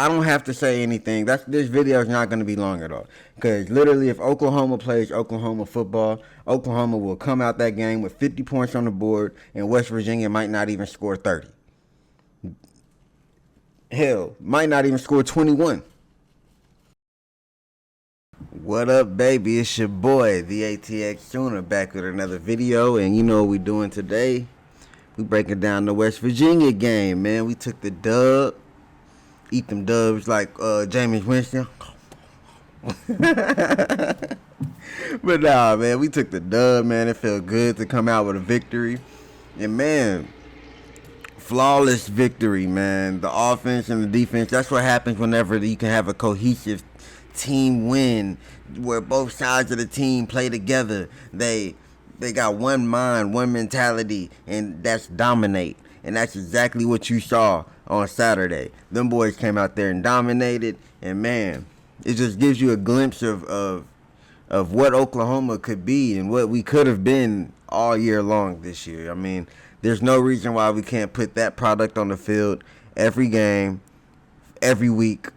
I don't have to say anything. This video is not going to be long at all. Because literally, if Oklahoma plays Oklahoma football, Oklahoma will come out that game with 50 points on the board, and West Virginia might not even score 30. Hell, might not even score 21. What up, baby? It's your boy, the ATX Tuner, back with another video. And you know what we doing today? We breaking down the West Virginia game, man. We took the dub. Eat them dubs like Jameis Winston. But nah, man, we took the dub, man. It felt good to come out with a victory. And man, flawless victory, man. The offense and the defense, that's what happens whenever you can have a cohesive team win where both sides of the team play together. They got one mind, one mentality, and that's dominate. And that's exactly what you saw on Saturday. Them boys came out there and dominated, and man, it just gives you a glimpse of what Oklahoma could be and what we could have been all year long this year. I mean, there's no reason why we can't put that product on the field every game, every week,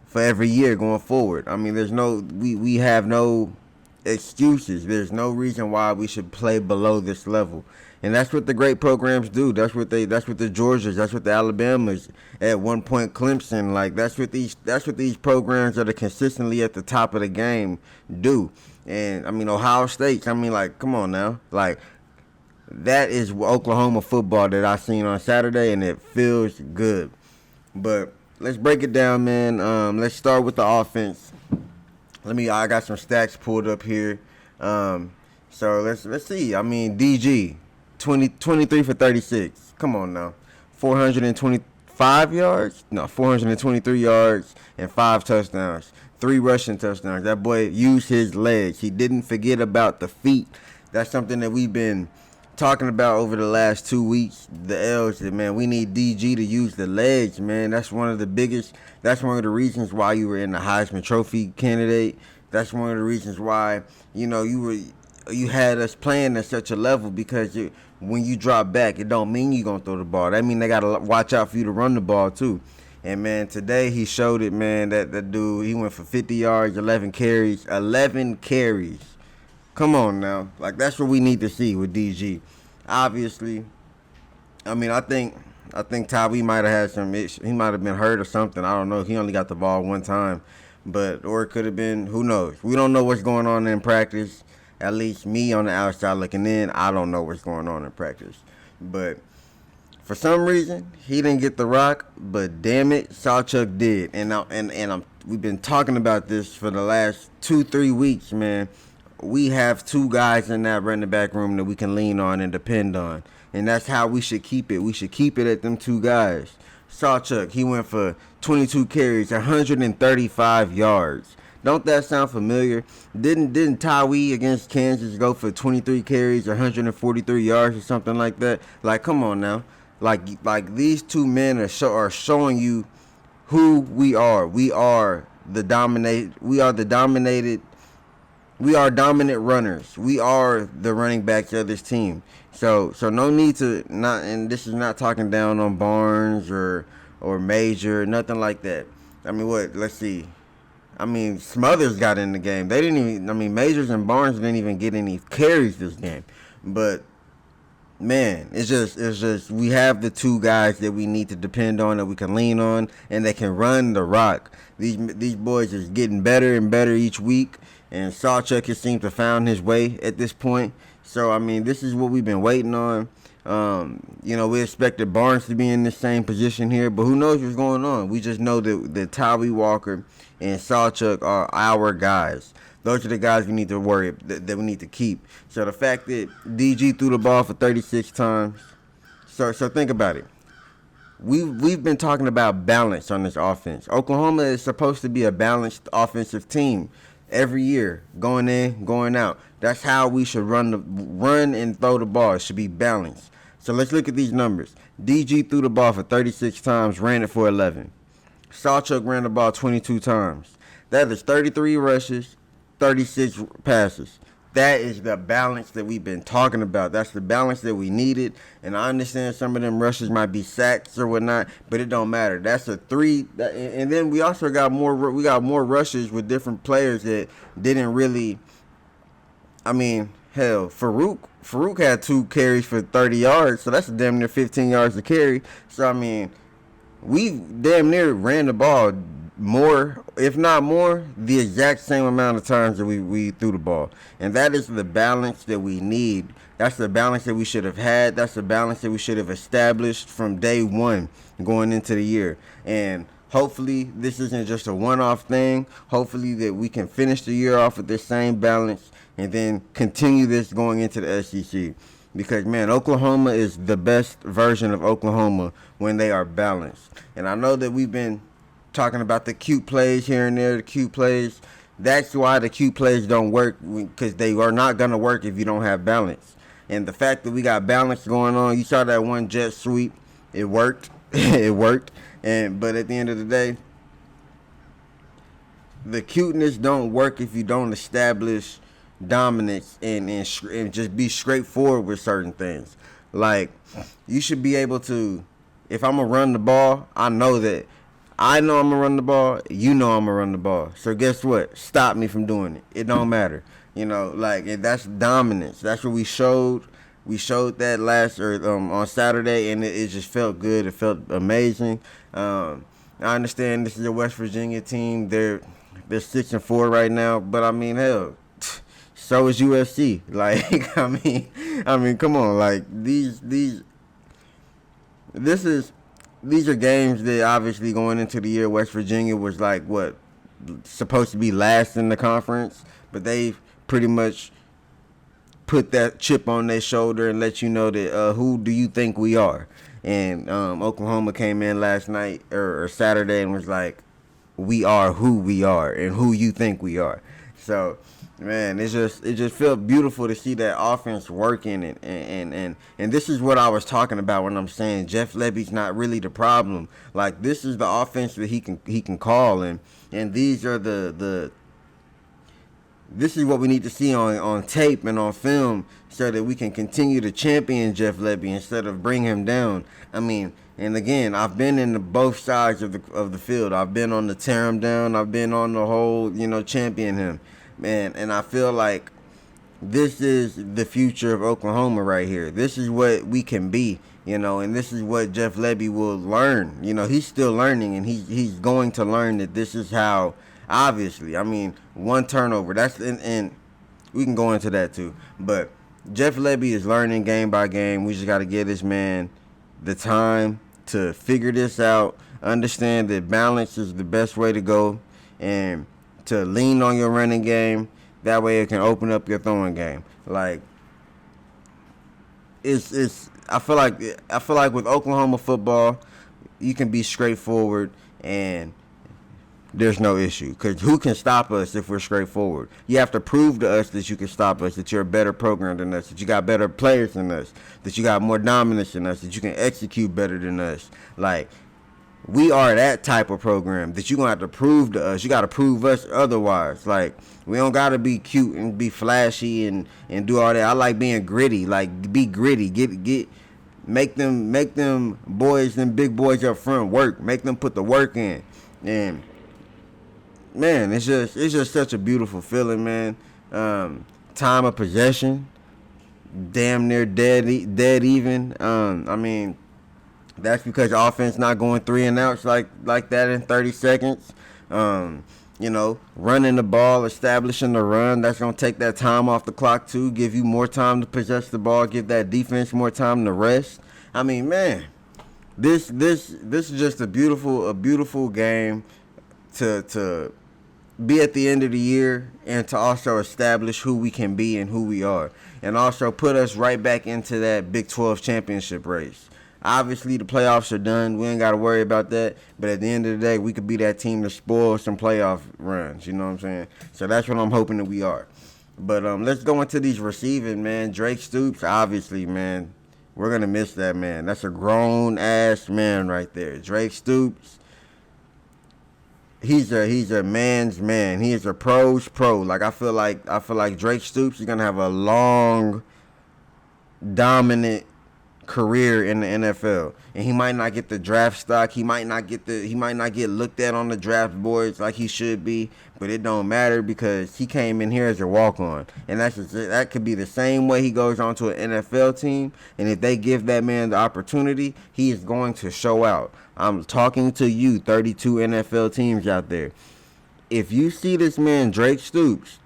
for every year going forward. I mean, we have no excuses. There's no reason why we should play below this level. And that's what the great programs do. That's what the Georgias, that's what the Alabamas, at one point Clemson, like that's what these programs that are consistently at the top of the game do. And I mean, Ohio State, I mean, like, come on now. Like, that is Oklahoma football that I seen on Saturday, and it feels good. But let's break it down, man. Let's start with the offense. I got some stats pulled up here. So let's see. I mean, DG, 23 for 36. Come on now. 425 yards? No, 423 yards and 5 touchdowns. 3 rushing touchdowns. That boy used his legs. He didn't forget about the feet. That's something that we've been talking about over the last 2 weeks. The L's, man, we need DG to use the legs, man. That's one of the reasons why you were in the Heisman Trophy candidate. That's one of the reasons why, you had us playing at such a level, because when you drop back, it don't mean you're going to throw the ball. That mean they got to watch out for you to run the ball too. And man, today he showed it, man. That dude, he went for 50 yards, 11 carries. Come on now. Like, that's what we need to see with DG. Obviously, I mean, I think Tyree might have had some issues. He might have been hurt or something. I don't know. He only got the ball one time. Or it could have been, who knows? We don't know what's going on in practice. At least me on the outside looking in, I don't know what's going on in practice. But for some reason, he didn't get the rock, but damn it, Sawchuk did. And we've been talking about this for the last 2-3 weeks, man. We have 2 guys in that running back room that we can lean on and depend on. And that's how we should keep it. We should keep it at them 2 guys. Sawchuk, he went for 22 carries, 135 yards. Don't that sound familiar? Didn't Tyree against Kansas go for 23 carries, 143 yards or something like that? Like, come on now. Like these 2 men are showing you who we are. We are dominant runners. We are the running backs of this team. So no need to not, and this is not talking down on Barnes or Major, nothing like that. I mean, let's see. I mean, Smothers got in the game. They didn't even, I mean, Majors and Barnes didn't even get any carries this game. But man, it's just we have the 2 guys that we need to depend on, that we can lean on, and they can run the rock. These boys is getting better and better each week, and Sawchuk has seemed to found his way at this point. So I mean, this is what we've been waiting on. We expected Barnes to be in the same position here, but who knows what's going on? We just know that Tyree Walker and Sawchuk are our guys. Those are the guys we need to worry that we need to keep. So the fact that DG threw the ball for 36 times, so think about it. We've been talking about balance on this offense. Oklahoma is supposed to be a balanced offensive team every year, going in, going out. That's how we should run and throw the ball. It should be balanced. So let's look at these numbers. DG threw the ball for 36 times, ran it for 11. Sawchuk ran the ball 22 times. That is 33 rushes, 36 passes. that is the balance that we've been talking about. That's the balance that we needed. And I understand some of them rushes might be sacks or whatnot, but it don't matter. That's a three. And then we also got more. We got more rushes with different players that didn't really. I mean, hell, Farouk had 2 carries for 30 yards, so that's damn near 15 yards to carry. So I mean, we damn near ran the ball more, if not more, the exact same amount of times that we threw the ball. And that is the balance that we need. That's the balance that we should have had. That's the balance that we should have established from day one going into the year. And hopefully this isn't just a one-off thing. Hopefully that we can finish the year off with this same balance and then continue this going into the SEC. Because, man, Oklahoma is the best version of Oklahoma when they are balanced. And I know that we've been talking about the cute plays here and there, the cute plays. That's why the cute plays don't work, because they are not going to work if you don't have balance. And the fact that we got balance going on, you saw that one jet sweep, it worked. It worked. But at the end of the day, the cuteness don't work if you don't establish dominance and just be straightforward with certain things. Like, you should be able to, if I'm going to run the ball, I know I'm going to run the ball, you know I'm going to run the ball. So guess what? Stop me from doing it. It don't matter. You know, like, that's dominance. That's what we showed. We showed that on Saturday, and it just felt good. It felt amazing. I understand this is a West Virginia team. They're 6-4 right now, but I mean, hell, so is USC. Like, I mean, come on. Like, these are games that obviously going into the year, West Virginia was like supposed to be last in the conference, but they've pretty much put that chip on their shoulder and let you know that who do you think we are? And Oklahoma came in last night or Saturday and was like, we are who we are and who you think we are. So, man, it just felt beautiful to see that offense working, and this is what I was talking about when I'm saying Jeff Lebby's not really the problem. Like, this is the offense that he can call, and these are this is what we need to see on tape and on film so that we can continue to champion Jeff Lebby instead of bring him down. I mean, and again, I've been in both sides of the field. I've been on the tear him down. I've been on the whole, champion him. Man, and I feel like this is the future of Oklahoma right here. This is what we can be, and this is what Jeff Lebby will learn. He's still learning, and he's going to learn that this is how, obviously, I mean, one turnover, and we can go into that too. But Jeff Lebby is learning game by game. We just got to give this man the time to figure this out, understand that balance is the best way to go, and to lean on your running game. That way it can open up your throwing game. Like, I feel like with Oklahoma football, you can be straightforward and there's no issue. Because who can stop us if we're straightforward? You have to prove to us that you can stop us, that you're a better program than us, that you got better players than us, that you got more dominance than us, that you can execute better than us. Like, we are that type of program that you're going to have to prove to us. You got to prove us otherwise. Like, we don't got to be cute and be flashy and do all that. I like being gritty. Like, be gritty. Make them boys, them big boys up front work. Make them put the work in. And, man, it's just such a beautiful feeling, man. Time of possession, damn near dead even. I mean, that's because the offense not going 3 and outs like that in 30 seconds. Running the ball, establishing the run, that's going to take that time off the clock too, give you more time to possess the ball, give that defense more time to rest. I mean, man, this is just a beautiful game to be at the end of the year and to also establish who we can be and who we are, and also put us right back into that Big 12 championship race. Obviously, the playoffs are done. We ain't got to worry about that. But at the end of the day, we could be that team to spoil some playoff runs. You know what I'm saying? So that's what I'm hoping that we are. But let's go into these receiving, man. Drake Stoops, obviously, man. We're going to miss that, man. That's a grown-ass man right there. Drake Stoops. He's a man's man. He is a pro's pro. Like I feel like Drake Stoops is gonna have a long, dominant career in the NFL, and he might not get the draft stock. He might not get looked at on the draft boards like he should be. But it don't matter because he came in here as a walk on, and that could be the same way he goes on to an NFL team. And if they give that man the opportunity, he is going to show out. I'm talking to you, 32 NFL teams out there. If you see this man Drake Stoops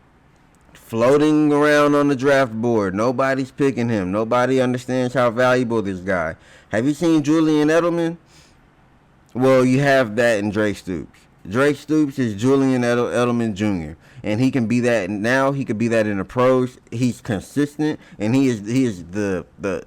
floating around on the draft board, nobody's picking him. Nobody understands how valuable this guy. Have you seen Julian Edelman? Well, you have that in Drake Stoops. Drake Stoops is Julian Edelman Jr. And he can be that now. He could be that in the pros. He's consistent, and he is the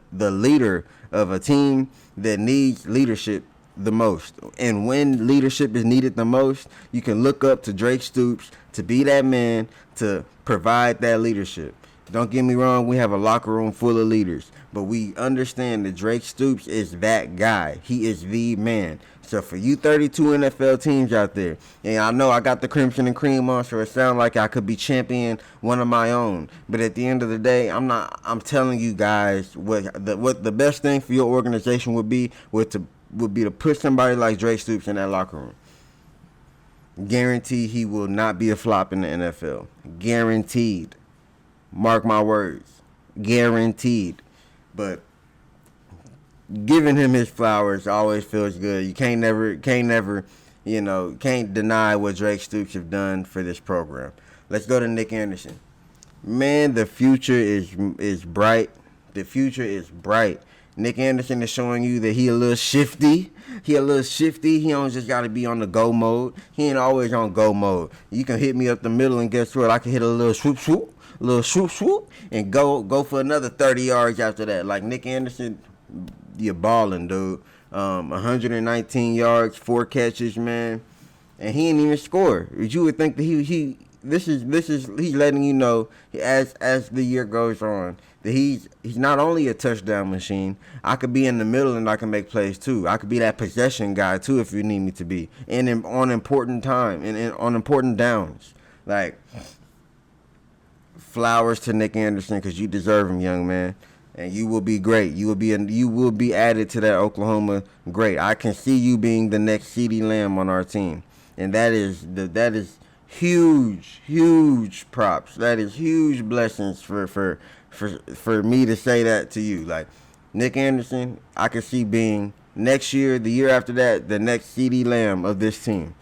leader of a team that needs leadership the most. And when leadership is needed the most, you can look up to Drake Stoops to be that man to provide that leadership. Don't get me wrong, we have a locker room full of leaders, but we understand that Drake Stoops is that guy. He is the man. So for you 32 NFL teams out there, and I know I got the Crimson and Cream on, so it sounds like I could be championing one of my own. But at the end of the day, I'm telling you guys what the best thing for your organization would be to put somebody like Drake Stoops in that locker room. Guarantee he will not be a flop in the NFL. Guaranteed. Mark my words. Guaranteed. But giving him his flowers always feels good. You can't never, can't deny what Drake Stoops have done for this program. Let's go to Nick Anderson. Man, the future is bright. The future is bright. Nick Anderson is showing you that he a little shifty. He don't just got to be on the go mode. He ain't always on go mode. You can hit me up the middle, and guess what? I can hit a little swoop, and go for another 30 yards after that. Like Nick Anderson, you're balling, dude. 119 yards, 4 catches, man, and he didn't even score. You would think that he's letting you know as the year goes on that he's not only a touchdown machine. I could be in the middle and I can make plays too. I could be that possession guy too if you need me to be, and on important time and on important downs. Like, flowers to Nick Anderson because you deserve him, young man, and you will be great. You will be added to that Oklahoma great. I can see you being the next CeeDee Lamb on our team, and that is huge props. That is huge blessings for me to say that to you. Like, Nick Anderson, I could see being next year, the year after that, the next CeeDee Lamb of this team.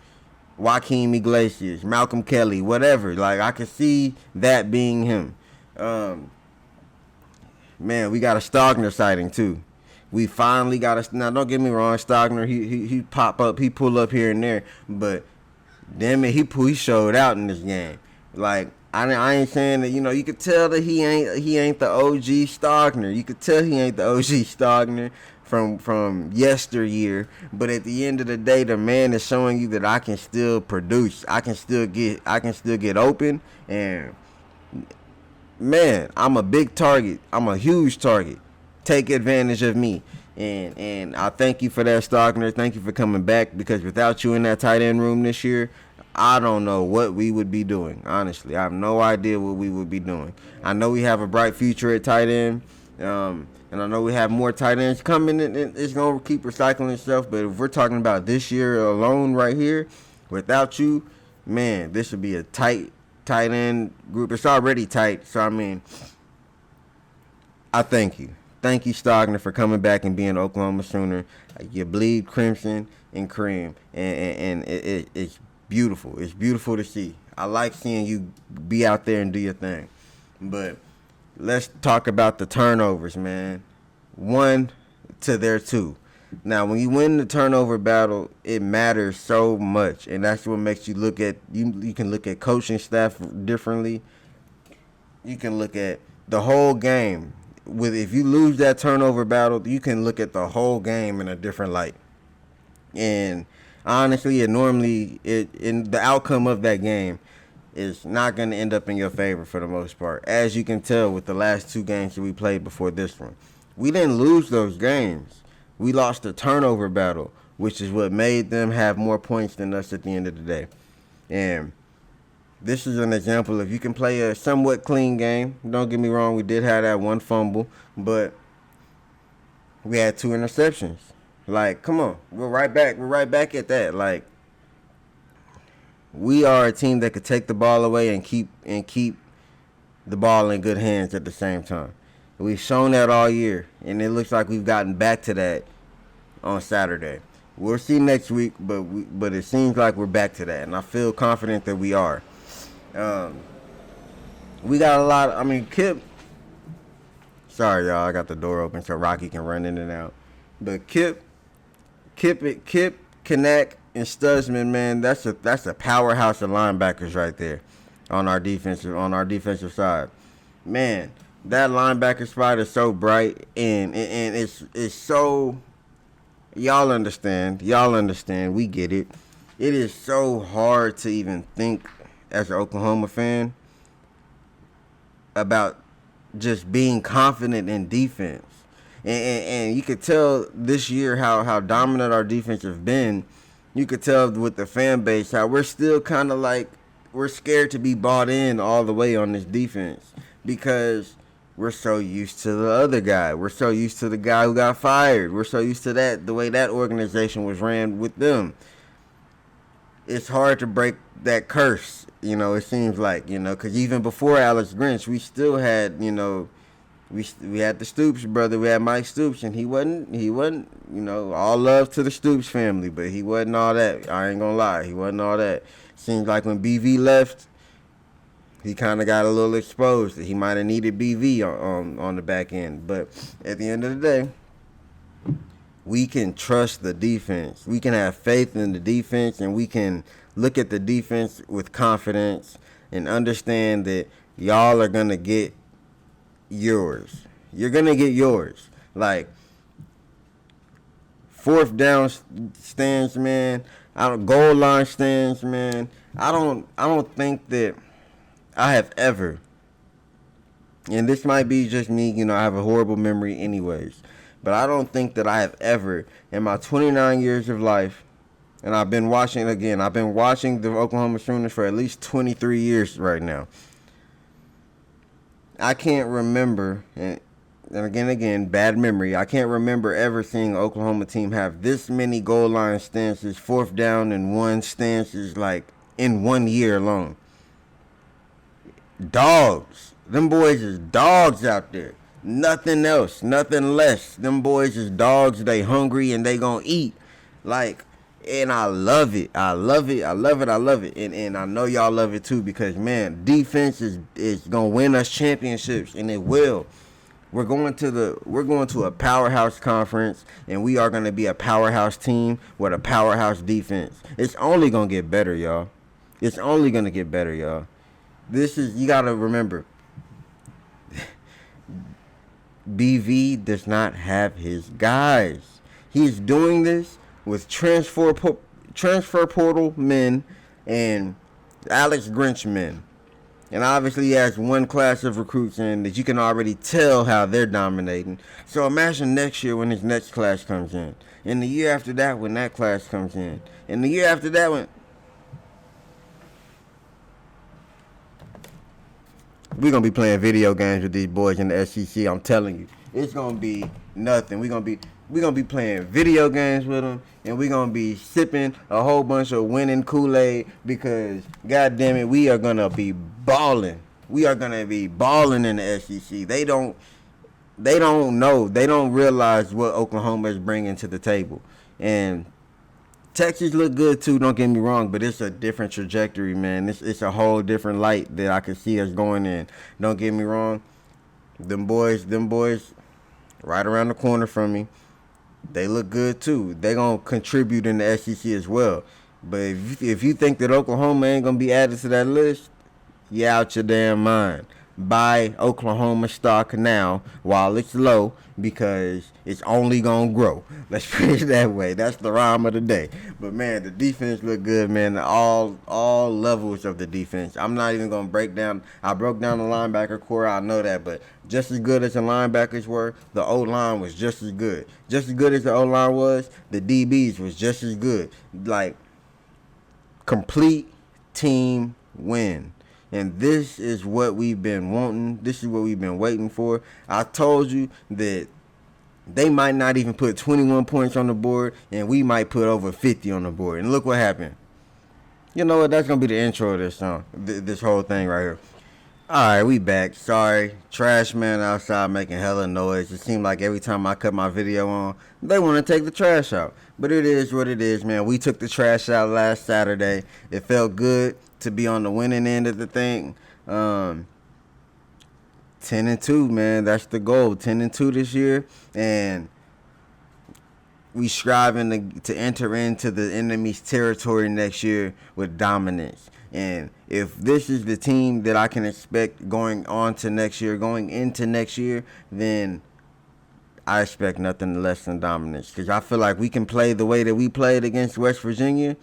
Joaquin Iglesias, Malcolm Kelly, whatever. Like, I could see that being him. Man, we got a Stogner sighting too. We finally got a. Now, don't get me wrong, Stogner, he pop up, he pull up here and there, but damn it, he showed out in this game. Like, I ain't saying that, you could tell that he ain't the OG Stogner. You could tell he ain't the OG Stogner from yesteryear. But at the end of the day, the man is showing you that I can still produce. I can still get open. And man, I'm a big target. I'm a huge target. Take advantage of me. And I thank you for that, Stogner. Thank you for coming back, because without you in that tight end room this year, I don't know what we would be doing. Honestly, I have no idea what we would be doing. I know we have a bright future at tight end, and I know we have more tight ends coming, and it's going to keep recycling itself. But if we're talking about this year alone right here, without you, man, this would be a tight end group. It's already tight, so I mean, I thank you. Thank you, Stogner, for coming back and being an Oklahoma Sooner. You bleed crimson and cream, and it's beautiful. It's beautiful to see. I like seeing you be out there and do your thing. But let's talk about the turnovers, man. 1 to their 2. Now, when you win the turnover battle, it matters so much, and that's what makes you look at you can look at coaching staff differently. You can look at the whole game. If you lose that turnover battle, you can look at the whole game in a different light. And honestly, in the outcome of that game is not going to end up in your favor for the most part. As you can tell with the last 2 games that we played before this one, we didn't lose those games. We lost the turnover battle. which is what made them have more points than us at the end of the day. And this is an example of you can play a somewhat clean game. Don't get me wrong, we did have that one fumble, but we had 2 interceptions. Like, come on, we're right back at that. Like, we are a team that could take the ball away and keep the ball in good hands at the same time. We've shown that all year, and it looks like we've gotten back to that on Saturday. We'll see next week, but it seems like we're back to that, and I feel confident that we are. We got a lot. I mean, Kip. Sorry, y'all. I got the door open so Rocky can run in and out. But Kip, Knack, and Stutzman, man, that's a powerhouse of linebackers right there on our defensive side. Man, that linebacker spot is so bright, and it's so. Y'all understand. We get it. It is so hard to even think as an Oklahoma fan about just being confident in defense. And you could tell this year how dominant our defense has been. You could tell with the fan base how we're still kind of like we're scared to be bought in all the way on this defense because we're so used to the other guy. We're so used to the guy who got fired. We're so used to the way that organization was ran with them. It's hard to break that curse, it seems like, because even before Alex Grinch, we still had, we had the Stoops brother. We had Mike Stoops, and he wasn't, all love to the Stoops family, but he wasn't all that. I ain't gonna lie. He wasn't all that. Seems like when BV left, he kind of got a little exposed. He might have needed BV on the back end. But at the end of the day, we can trust the defense. We can have faith in the defense, and we can look at the defense with confidence and understand that y'all are going to get yours. You're going to get yours. Like, 4th down stands, man. Goal line stands, man. I don't think that I have ever, and this might be just me, I have a horrible memory anyways, but I don't think that I have ever, in my 29 years of life, and I've been watching the Oklahoma Sooners for at least 23 years right now. I can't remember, and again, bad memory, I can't remember ever seeing an Oklahoma team have this many goal line stances, 4th down and 1 stances, like, in 1 year alone. Dogs. Them boys is dogs out there. Nothing else. Nothing less. Them boys is dogs. They hungry and they gonna eat. Like, and I love it. I love it. And I know y'all love it too because, man, defense is gonna win us championships, and it will. We're going to a powerhouse conference, and we are gonna be a powerhouse team with a powerhouse defense. It's only gonna get better, y'all. You gotta remember, BV does not have his guys. He's doing this with transfer portal men and Alex Grinch men. And obviously he has one class of recruits in that you can already tell how they're dominating. So imagine next year when his next class comes in. And the year after that when that class comes in. And the year after that when... We're going to be playing video games with these boys in the SEC. I'm telling you. It's going to be nothing. We're going to be playing video games with them. And we're going to be sipping a whole bunch of winning Kool-Aid. Because, God damn it, we are going to be balling. We are going to be balling in the SEC. They don't know. They don't realize what Oklahoma is bringing to the table. And Texas look good too, don't get me wrong, but it's a different trajectory, man. It's a whole different light that I can see us going in. Don't get me wrong. Them boys right around the corner from me, they look good too. They going to contribute in the SEC as well. But if you think that Oklahoma ain't going to be added to that list, you out your damn mind. buy Oklahoma stock now while it's low because it's only gonna grow. Let's put it that way. That's the rhyme of the day. But man, the defense looked good, man. All levels of the defense. I'm not even gonna break down. I broke down the linebacker core. I know that, but just as good as the linebackers were, the O line was just as good. Just as good as the O line was, the DBs was just as good. Like complete team win. And this is what we've been wanting. This is what we've been waiting for. I told you that they might not even put 21 points on the board, and we might put over 50 on the board. And look what happened. You know what? That's going to be the intro of this song, this whole thing right here. All right, we back. Sorry. Trash man outside making hella noise. It seemed like every time I cut my video on, they want to take the trash out. But it is what it is, man. We took the trash out last Saturday. It felt good to be on the winning end of the thing. 10-2, man. That's the goal. 10-2 this year. And we striving to enter into the enemy's territory next year with dominance. And if this is the team that I can expect going into next year, then I expect nothing less than dominance. Because I feel like we can play the way that we played against West Virginia,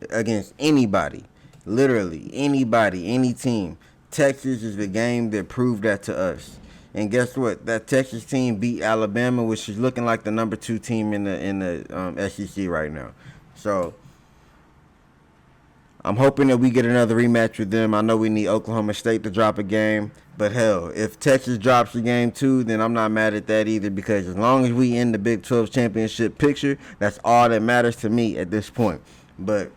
against anybody. Literally, anybody, any team. Texas is the game that proved that to us. And guess what? That Texas team beat Alabama, which is looking like the number 2 team in the SEC right now. So I'm hoping that we get another rematch with them. I know we need Oklahoma State to drop a game. But hell, if Texas drops a game too, then I'm not mad at that either, because as long as we in the Big 12 championship picture, that's all that matters to me at this point. But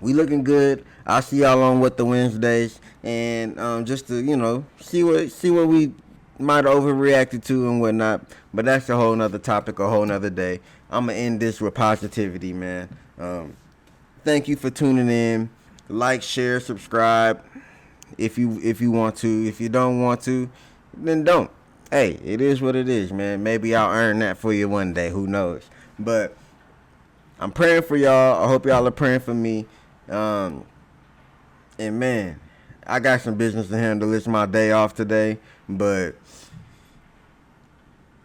we looking good. I'll see y'all on What the Wednesdays, and just to see what we might have overreacted to and whatnot. But that's a whole nother topic, a whole nother day. I'm gonna end this with positivity, man. Thank you for tuning in. Like, share, subscribe if you want to. If you don't want to, then don't. Hey, it is what it is, man. Maybe I'll earn that for you one day. Who knows? But I'm praying for y'all. I hope y'all are praying for me. And man, I got some business to handle. It's my day off today, but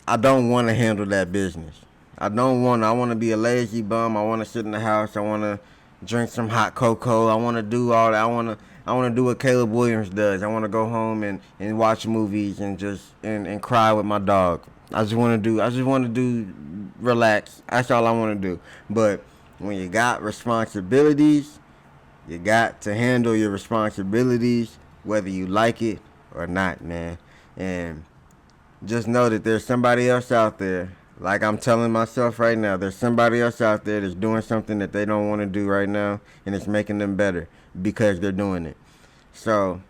I don't want to handle that business. I want to be a lazy bum. I want to sit in the house. I want to drink some hot cocoa. I want to do all that. I want to do what Caleb Williams does. I want to go home and watch movies and just and cry with my dog. I just want to do relax. That's all I want to do. But when you got responsibilities, you got to handle your responsibilities, whether you like it or not, man. And just know that there's somebody else out there, like I'm telling myself right now, there's somebody else out there that's doing something that they don't want to do right now, and it's making them better because they're doing it. So,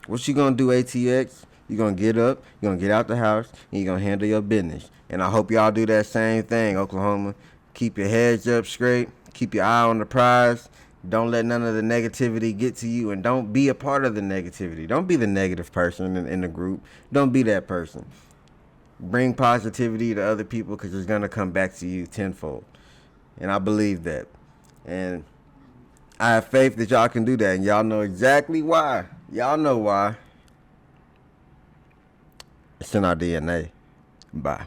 what you gonna do, ATX? You're gonna get up, you're gonna get out the house, and you're gonna handle your business. And I hope y'all do that same thing, Oklahoma. Keep your heads up straight, keep your eye on the prize. Don't let none of the negativity get to you, and don't be a part of the negativity. Don't be the negative person in the group. Don't be that person. Bring positivity to other people, because it's going to come back to you tenfold. And I believe that. And I have faith that y'all can do that, and y'all know exactly why. Y'all know why. It's in our DNA. Bye.